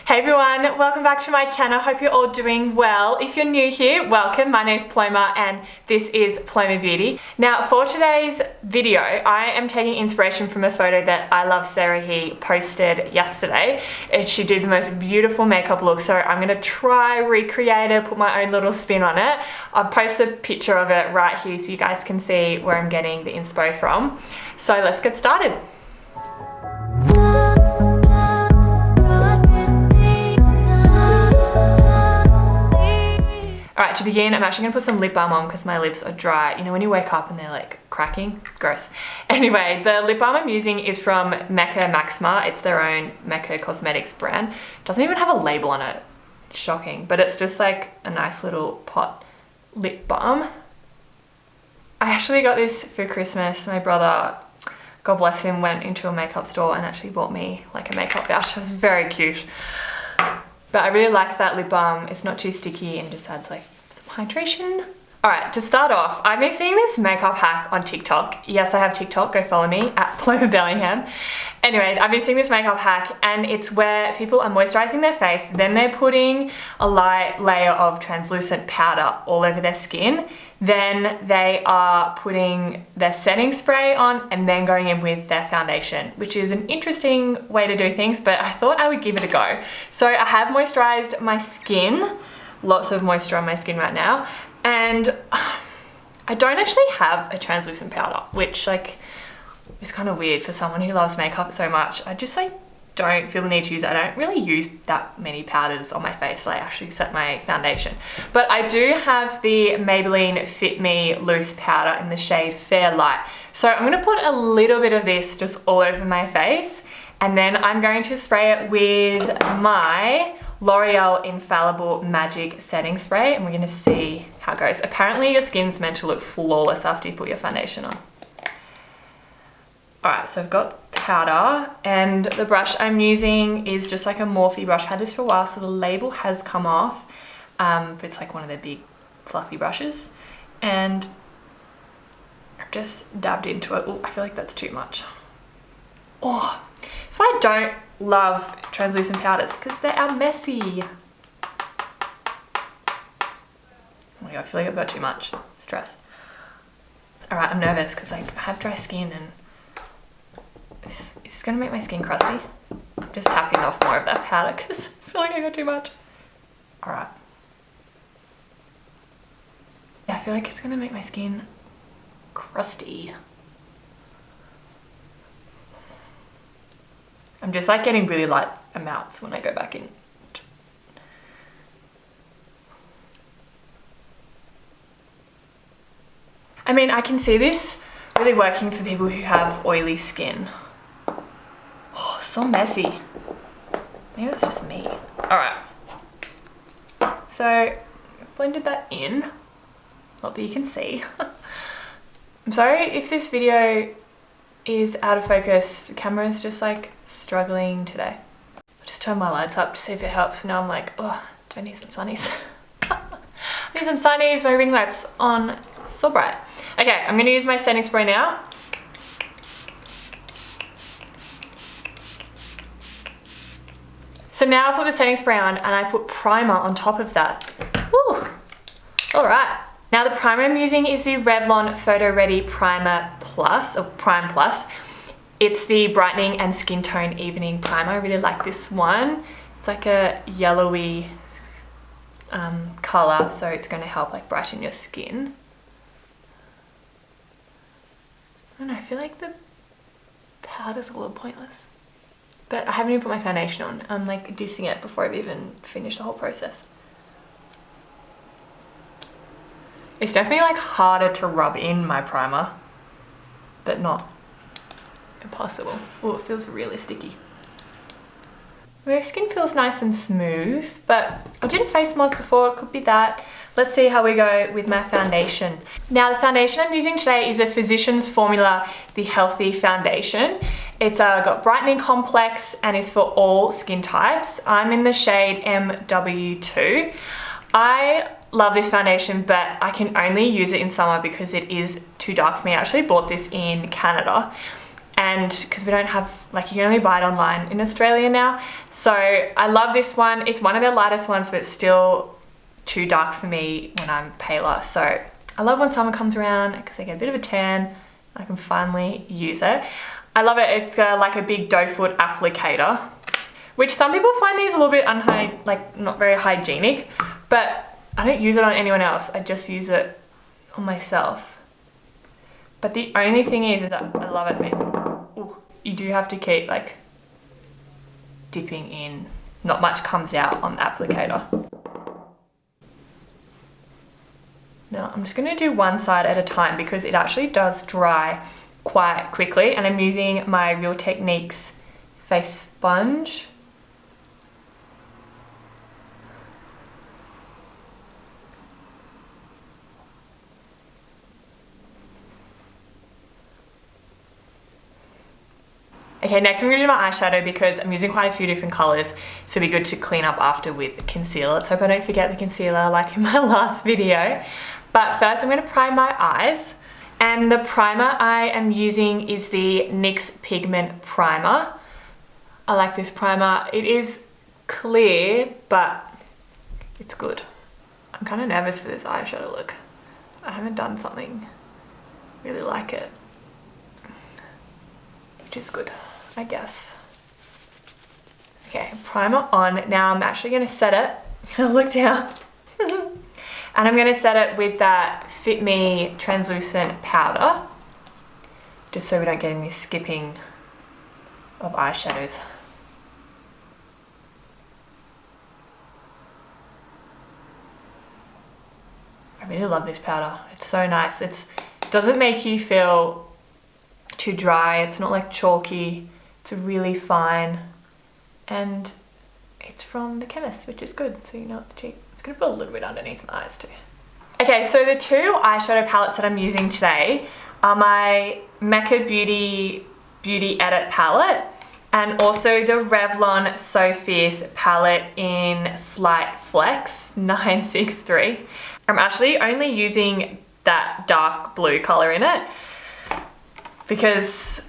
Hey everyone, welcome back to my channel. Hope you're all doing well. If you're new here, welcome. My name's Paloma and this is MCo Beauty. Now for today's video, I am taking inspiration from a photo that iluvsarahii posted yesterday. She did the most beautiful makeup look, so I'm gonna try recreate it, put my own little spin on it. I'll post a picture of it right here so you guys can see where I'm getting the inspo from. So let's get started. Alright, to begin, I'm actually going to put some lip balm on because my lips are dry. You know when you wake up and they're like cracking? Gross. Anyway, the lip balm I'm using is from MCo Maxima. It's their own MCo Cosmetics brand. It doesn't even have a label on it. Shocking. But it's just like a nice little pot lip balm. I actually got this for Christmas. My brother, God bless him, went into a makeup store and actually bought me like a makeup voucher. It was very cute. But I really like that lip balm. It's not too sticky and just adds like some hydration. All right, to start off, I've been seeing this makeup hack on TikTok. Yes, I have TikTok, go follow me at Paloma Bellingham. Anyway, I've been seeing this makeup hack and it's where people are moisturizing their face, then they're putting a light layer of translucent powder all over their skin. Then they are putting their setting spray on and then going in with their foundation, which is an interesting way to do things, but I thought I would give it a go. So I have moisturized my skin, lots of moisture on my skin right now, and I don't actually have a translucent powder, which like is kind of weird for someone who loves makeup so much. I just like don't feel the need to use it. I don't really use that many powders on my face so I actually set my foundation. But I do have the Maybelline Fit Me loose powder in the shade Fair Light. So I'm gonna put a little bit of this just all over my face and then I'm going to spray it with my L'Oreal Infallible Magic Setting Spray and we're gonna see how it goes. Apparently your skin's meant to look flawless after you put your foundation on. Alright, so I've got powder and the brush I'm using is just like a Morphe brush. I've had this for a while, so the label has come off. But it's like one of their big fluffy brushes. And I've just dabbed into it. Oh, I feel like that's too much. Oh, that's why I don't love translucent powders, because they are messy. Oh my god, I feel like I've got too much. Stress. Alright, I'm nervous because like, I have dry skin and is this gonna make my skin crusty? I'm just tapping off more of that powder because I feel like I got too much. Alright. Yeah, I feel like it's gonna make my skin crusty. I'm just like getting really light amounts when I go back in. I mean, I can see this really working for people who have oily skin. Oh, so messy. Maybe that's just me. Alright. So, I blended that in. Not that you can see. I'm sorry if this video is out of focus. The camera is just like struggling today. I'll just turn my lights up to see if it helps. Now I'm like, oh, do I need some sunnies? I need some sunnies. My ring light's on so bright. Okay, I'm gonna use my setting spray now. So now I put the setting spray on and I put primer on top of that. Woo! All right. Now the primer I'm using is the Revlon Photo Ready Primer Plus, or Prime Plus. It's the Brightening and Skin Tone Evening Primer. I really like this one. It's like a yellowy color, so it's gonna help like brighten your skin. I don't know, I feel like the powder's a little pointless. But I haven't even put my foundation on. I'm like dissing it before I've even finished the whole process. It's definitely like harder to rub in my primer, but not impossible. Oh, it feels really sticky. My skin feels nice and smooth, but I did a face mask before, it could be that. Let's see how we go with my foundation. Now the foundation I'm using today is a Physicians Formula The Healthy Foundation. It's got brightening complex and is for all skin types. I'm in the shade MW2. I love this foundation, but I can only use it in summer because it is too dark for me. I actually bought this in Canada and because we don't have, like, you can only buy it online in Australia now. So I love this one. It's one of their lightest ones, but still too dark for me when I'm paler. So I love when summer comes around because I get a bit of a tan. I can finally use it. I love it. It's got like a big doe foot applicator, which some people find these a little bit not very hygienic, but I don't use it on anyone else. I just use it on myself. But the only thing is that I love it. Ooh, you do have to keep like dipping in. Not much comes out on the applicator. Now I'm just going to do one side at a time because it actually does dry quite quickly, and I'm using my Real Techniques face sponge. Okay, next I'm going to do my eyeshadow because I'm using quite a few different colours, so it'd be good to clean up after with concealer. Let's hope I don't forget the concealer like in my last video. But first I'm going to prime my eyes, and the primer I am using is the NYX Pigment Primer. I like this primer. It is clear, but it's good. I'm kind of nervous for this eyeshadow look. I haven't done something really like it, which is good, I guess. Okay, primer on. Now I'm actually going to set it. Look down. And I'm going to set it with that Fit Me translucent powder, just so we don't get any skipping of eyeshadows. I really love this powder. It's so nice. It doesn't make you feel too dry. It's not like chalky. It's really fine, and it's from the chemist, which is good, so you know it's cheap. It's gonna put a little bit underneath my eyes too. Okay, so the two eyeshadow palettes that I'm using today are my MCo Beauty Edit palette, and also the Revlon So Fierce palette in Slight Flex 963. I'm actually only using that dark blue color in it because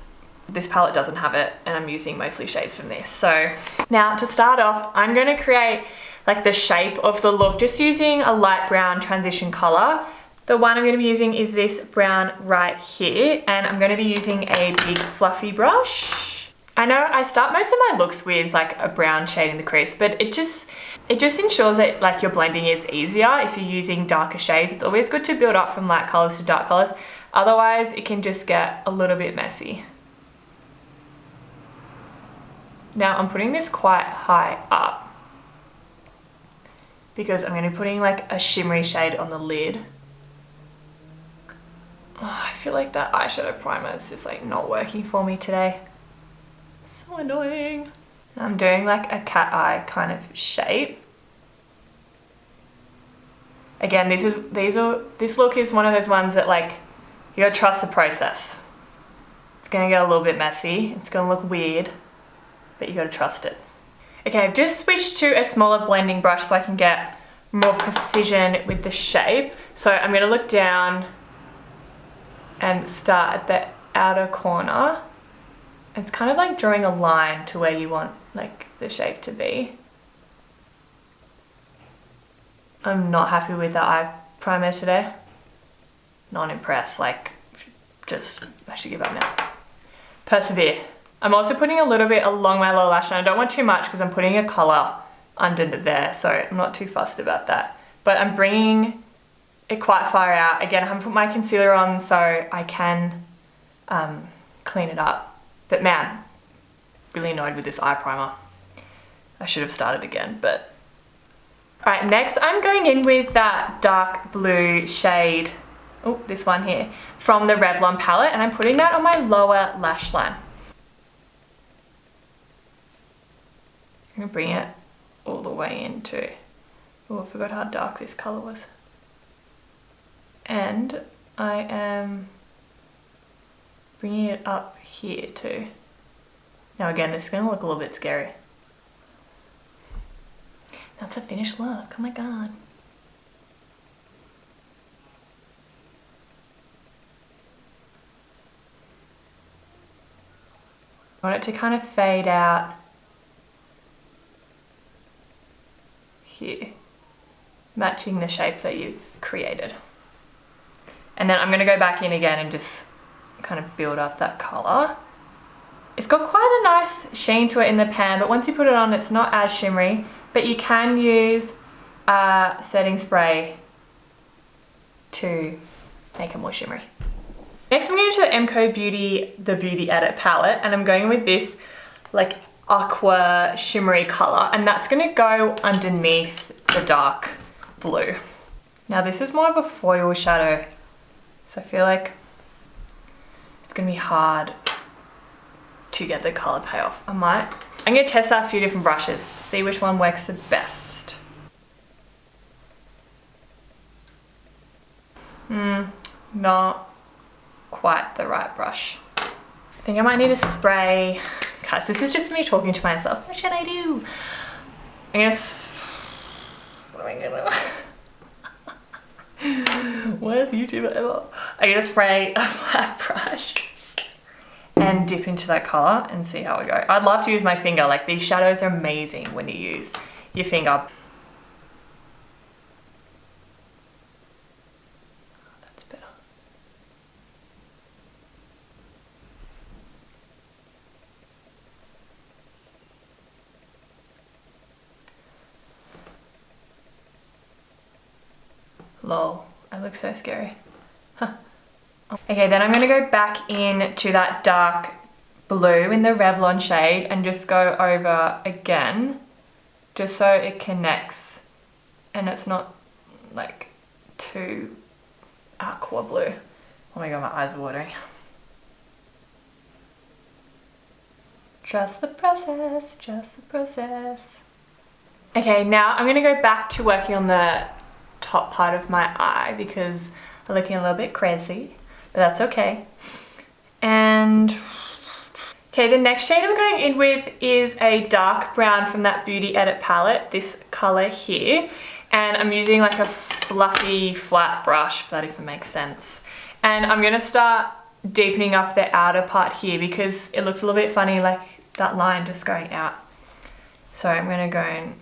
this palette doesn't have it, and I'm using mostly shades from this. So now to start off, I'm going to create like the shape of the look just using a light brown transition color. The one I'm going to be using is this brown right here, and I'm going to be using a big fluffy brush. I know I start most of my looks with like a brown shade in the crease, but it just ensures that like your blending is easier if you're using darker shades. It's always good to build up from light colors to dark colors. Otherwise, it can just get a little bit messy. Now I'm putting this quite high up because I'm going to be putting like a shimmery shade on the lid. Oh, I feel like that eyeshadow primer is just like not working for me today. It's so annoying. I'm doing like a cat eye kind of shape. Again, this look is one of those ones that like you gotta trust the process. It's gonna get a little bit messy. It's gonna look weird, but you gotta trust it. Okay, I've just switched to a smaller blending brush so I can get more precision with the shape. So I'm gonna look down and start at the outer corner. It's kind of like drawing a line to where you want like the shape to be. I'm not happy with the eye primer today. Not impressed, like just, I should give up now. Persevere. I'm also putting a little bit along my lower lash line. I don't want too much because I'm putting a color under there, so I'm not too fussed about that. But I'm bringing it quite far out. Again, I haven't put my concealer on so I can clean it up. But man, really annoyed with this eye primer. I should have started again, but. All right, next I'm going in with that dark blue shade, oh, this one here, from the Revlon palette, and I'm putting that on my lower lash line. I'm gonna bring it all the way in too. Oh, I forgot how dark this color was. And I am bringing it up here too. Now again, this is gonna look a little bit scary. That's a finished look, oh my god. I want it to kind of fade out here, matching the shape that you've created. And then I'm going to go back in again and just kind of build up that colour. It's got quite a nice sheen to it in the pan, but once you put it on, it's not as shimmery, but you can use a setting spray to make it more shimmery. Next I'm going to the MCo Beauty The Beauty Edit palette, and I'm going with this like aqua shimmery colour, and that's going to go underneath the dark blue. Now this is more of a foil shadow, so I feel like it's going to be hard to get the colour payoff. I'm going to test out a few different brushes, see which one works the best. Not quite the right brush. I think I might need a spray. Guys, this is just me talking to myself. What should I do? I'm gonna, what am I gonna, worst YouTuber ever. I'm gonna spray a flat brush and dip into that colour and see how we go. I'd love to use my finger. Like, these shadows are amazing when you use your finger. That's better. Lol, I look so scary. Huh. Okay, then I'm going to go back in to that dark blue in the Revlon shade and just go over again, just so it connects and it's not like too aqua blue. Oh my god, my eyes are watering. Trust the process, trust the process. Okay, now I'm going to go back to working on the top part of my eye because I'm looking a little bit crazy. But that's okay. And okay, the next shade I'm going in with is a dark brown from that Beauty Edit palette, this color here. And I'm using like a fluffy flat brush, if that even makes sense. And I'm gonna start deepening up the outer part here because it looks a little bit funny, like that line just going out. So I'm gonna go in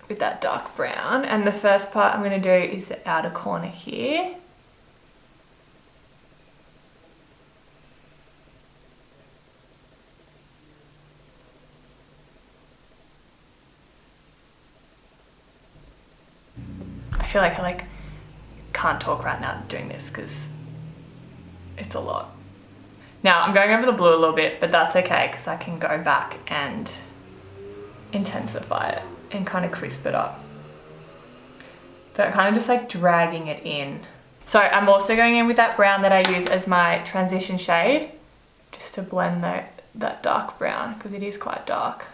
with that dark brown. And the first part I'm gonna do is the outer corner here. I feel like I can't talk right now doing this because it's a lot. Now I'm going over the blue a little bit, but that's okay because I can go back and intensify it and kind of crisp it up. But kind of just like dragging it in. So I'm also going in with that brown that I use as my transition shade, just to blend that dark brown because it is quite dark.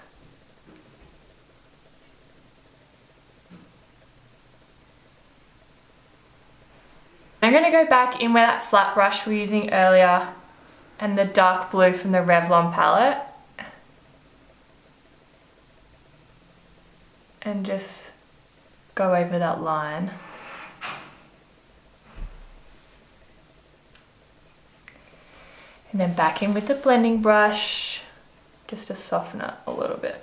I'm going to go back in with that flat brush we were using earlier and the dark blue from the Revlon palette. And just go over that line. And then back in with the blending brush, just to soften it a little bit.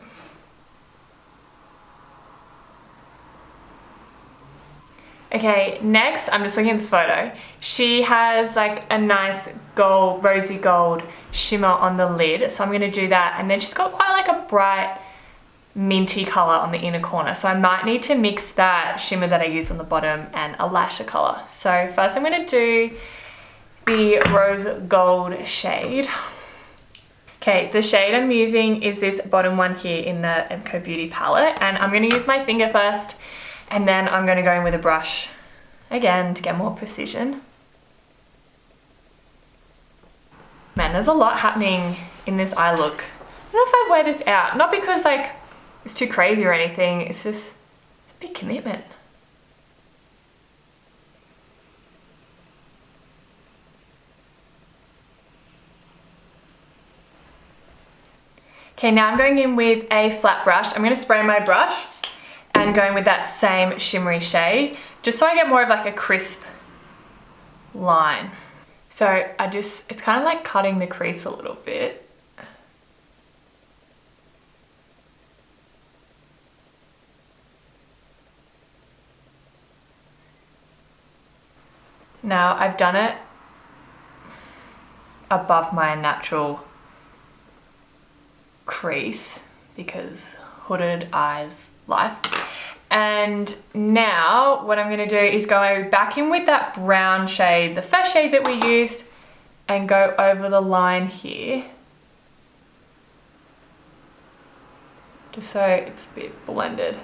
Okay, next, I'm just looking at the photo. She has like a nice gold, rosy gold shimmer on the lid. So I'm gonna do that. And then she's got quite like a bright minty color on the inner corner. So I might need to mix that shimmer that I use on the bottom and a Lash color. So first I'm gonna do the rose gold shade. Okay, the shade I'm using is this bottom one here in the MCo Beauty palette. And I'm gonna use my finger first. And then I'm going to go in with a brush again to get more precision. Man, there's a lot happening in this eye look. I don't know if I'd wear this out. Not because like it's too crazy or anything. It's just, it's a big commitment. Okay, now I'm going in with a flat brush. I'm going to spray my brush. And going with that same shimmery shade, just so I get more of like a crisp line. So it's kind of like cutting the crease a little bit. Now I've done it above my natural crease because hooded eyes life. And now what I'm going to do is go back in with that brown shade, the first shade that we used, and go over the line here. Just so it's a bit blended.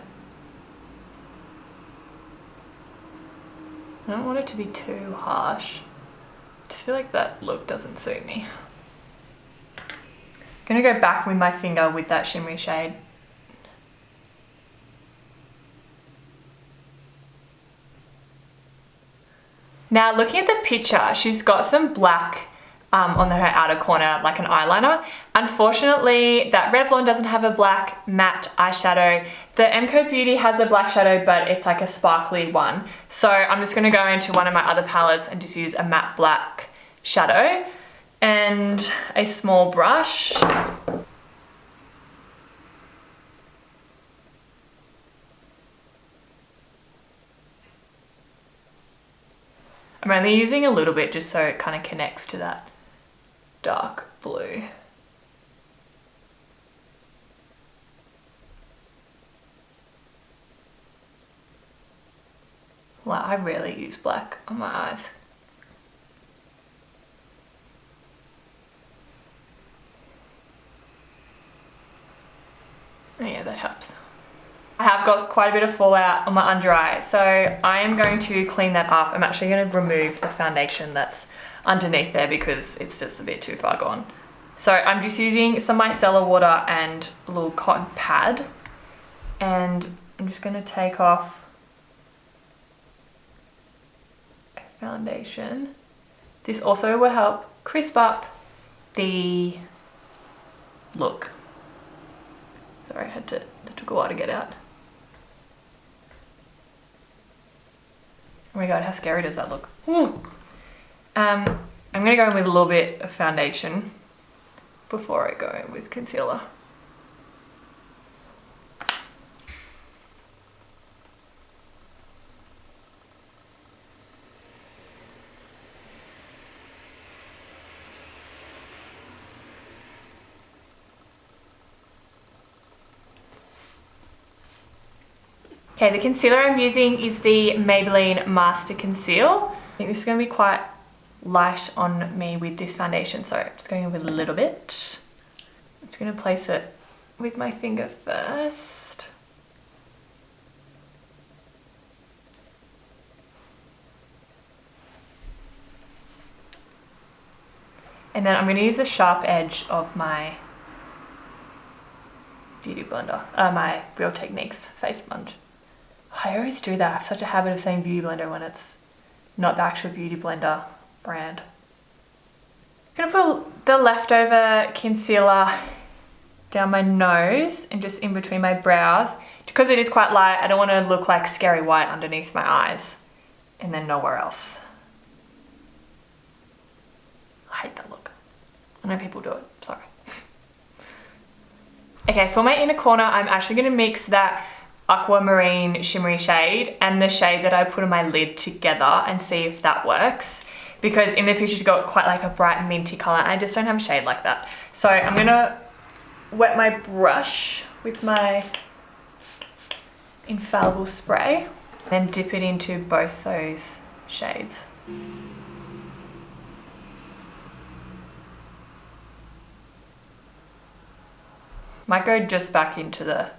I don't want it to be too harsh. I just feel like that look doesn't suit me. I'm gonna go back with my finger with that shimmery shade. Now looking at the picture, she's got some black on her outer corner, like an eyeliner. Unfortunately, that Revlon doesn't have a black matte eyeshadow. The MCo Beauty has a black shadow, but it's like a sparkly one. So I'm just gonna go into one of my other palettes and just use a matte black shadow and a small brush. I'm only using a little bit just so it kind of connects to that dark blue. Wow, I rarely use black on my eyes. Oh yeah, that helps. I have got quite a bit of fallout on my under eye, so I am going to clean that up. I'm actually going to remove the foundation that's underneath there because it's just a bit too far gone. So I'm just using some micellar water and a little cotton pad, and I'm just going to take off a foundation. This also will help crisp up the look. Sorry, that took a while to get out. Oh my god, how scary does that look? I'm gonna go in with a little bit of foundation before I go in with concealer. Okay, the concealer I'm using is the Maybelline Master Conceal. I think this is going to be quite light on me with this foundation, so I'm just going in with a little bit. I'm just going to place it with my finger first. And then I'm going to use the sharp edge of my Beauty Blender, my Real Techniques face sponge. I always do that. I have such a habit of saying Beauty Blender when it's not the actual Beauty Blender brand. I'm gonna put the leftover concealer down my nose and just in between my brows. Because it is quite light, I don't want to look like Scary White underneath my eyes and then nowhere else. I hate that look. I know people do it, sorry. Okay, for my inner corner, I'm actually gonna mix that aquamarine shimmery shade and the shade that I put on my lid together and see if that works, because in the picture it's got quite like a bright minty color and I just don't have a shade like that. So I'm gonna wet my brush with my Infallible spray, then dip it into both those shades. Might go just back into the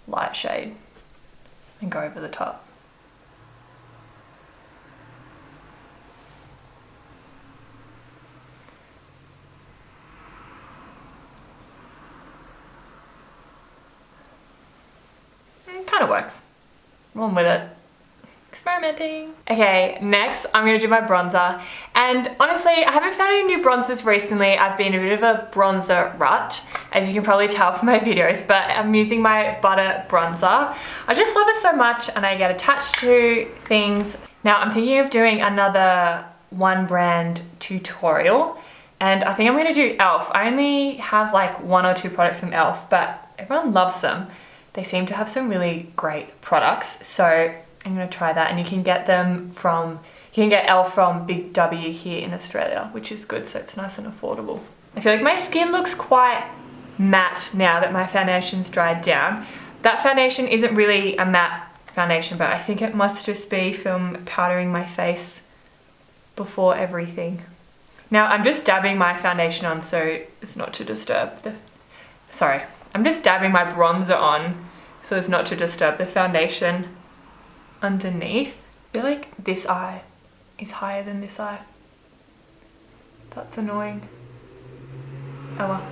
light shade and go over the top. Kind of works. Rolling with it. Experimenting. Okay, next I'm going to do my bronzer, and honestly I haven't found any new bronzers recently. I've been a bit of a bronzer rut, as you can probably tell from my videos, but I'm using my Butter bronzer. I just love it so much and I get attached to things. Now I'm thinking of doing another one brand tutorial, and I think I'm going to do e.l.f. I only have like 1 or 2 products from e.l.f., but everyone loves them. They seem to have some really great products, so I'm going to try that, and you can get them from You can get L from Big W here in Australia, which is good, so it's nice and affordable. I feel like my skin looks quite matte now that my foundation's dried down. That foundation isn't really a matte foundation, but I think it must just be from powdering my face before everything. Now I'm just dabbing my foundation on so as not to disturb the... Sorry, I'm just dabbing my bronzer on so as not to disturb the foundation underneath. I feel like this eye is higher than this eye. That's annoying. Oh well.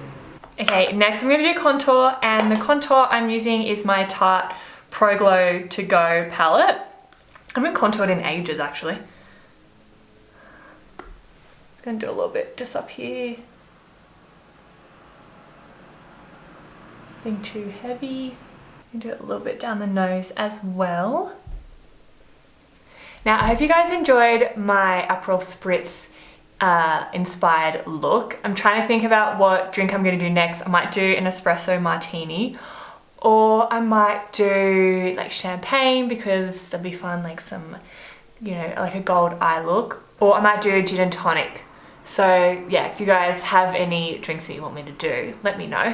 Okay, next I'm going to do contour, and the contour I'm using is my Tarte Pro Glow To Go palette. I haven't contoured in ages actually. Just going to do a little bit just up here. Nothing too heavy. I'm going to do it a little bit down the nose as well. Now I hope you guys enjoyed my Aperol Spritz inspired look. I'm trying to think about what drink I'm going to do next. I might do an espresso martini, or I might do like champagne because that'd be fun, like some, you know, like a gold eye look, or I might do a gin and tonic. So yeah, if you guys have any drinks that you want me to do, let me know.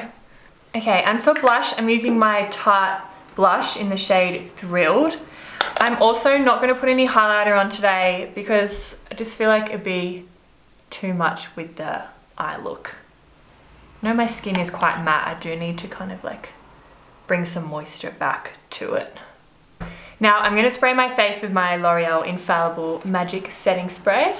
Okay, and for blush, I'm using my Tarte blush in the shade Thrilled. I'm also not going to put any highlighter on today because I just feel like it'd be too much with the eye look. I know my skin is quite matte. I do need to kind of like bring some moisture back to it. Now I'm going to spray my face with my L'Oreal Infallible Magic Setting Spray.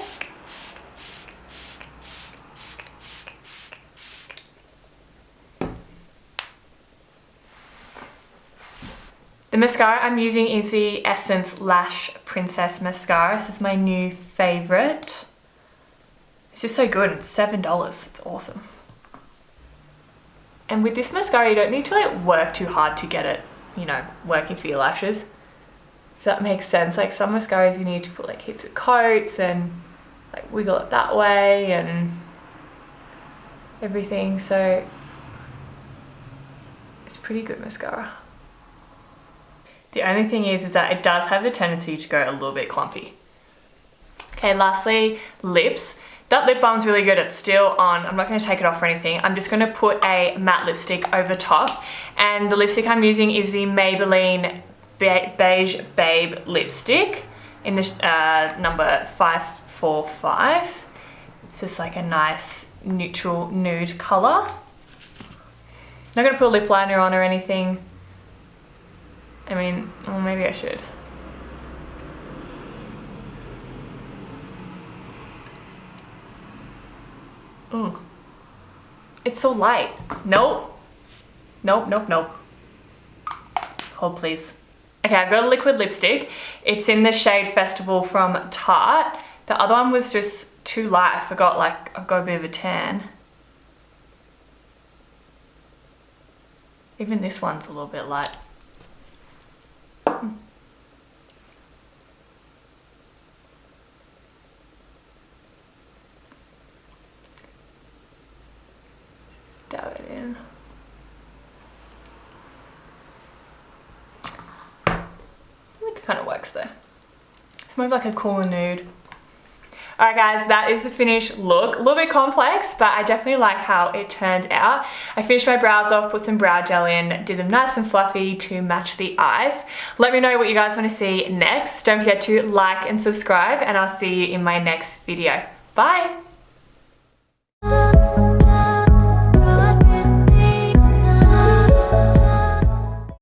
The mascara I'm using is the Essence Lash Princess Mascara. This is my new favourite. It's just so good. It's $7. It's awesome. And with this mascara, you don't need to like work too hard to get it, you know, working for your lashes. If that makes sense. Like some mascaras you need to put like heaps of coats and like wiggle it that way and everything. So it's pretty good mascara. The only thing is that it does have the tendency to go a little bit clumpy. Okay, lastly, lips. That lip balm's really good. It's still on. I'm not going to take it off or anything. I'm just going to put a matte lipstick over top. And the lipstick I'm using is the Maybelline Beige Babe lipstick in the number 545. It's just like a nice neutral nude colour. Not going to put a lip liner on or anything. I mean, well, maybe I should. Ooh. It's so light. Nope. Nope, nope, nope. Hold please. Okay, I've got a liquid lipstick. It's in the shade Festival from Tarte. The other one was just too light. I forgot, like, I've got a bit of a tan. Even this one's a little bit light. Dab it in. I think it kind of works though. It's more like a cooler nude. Alright guys, that is the finished look. A little bit complex, but I definitely like how it turned out. I finished my brows off, put some brow gel in, did them nice and fluffy to match the eyes. Let me know what you guys want to see next. Don't forget to like and subscribe, and I'll see you in my next video. Bye!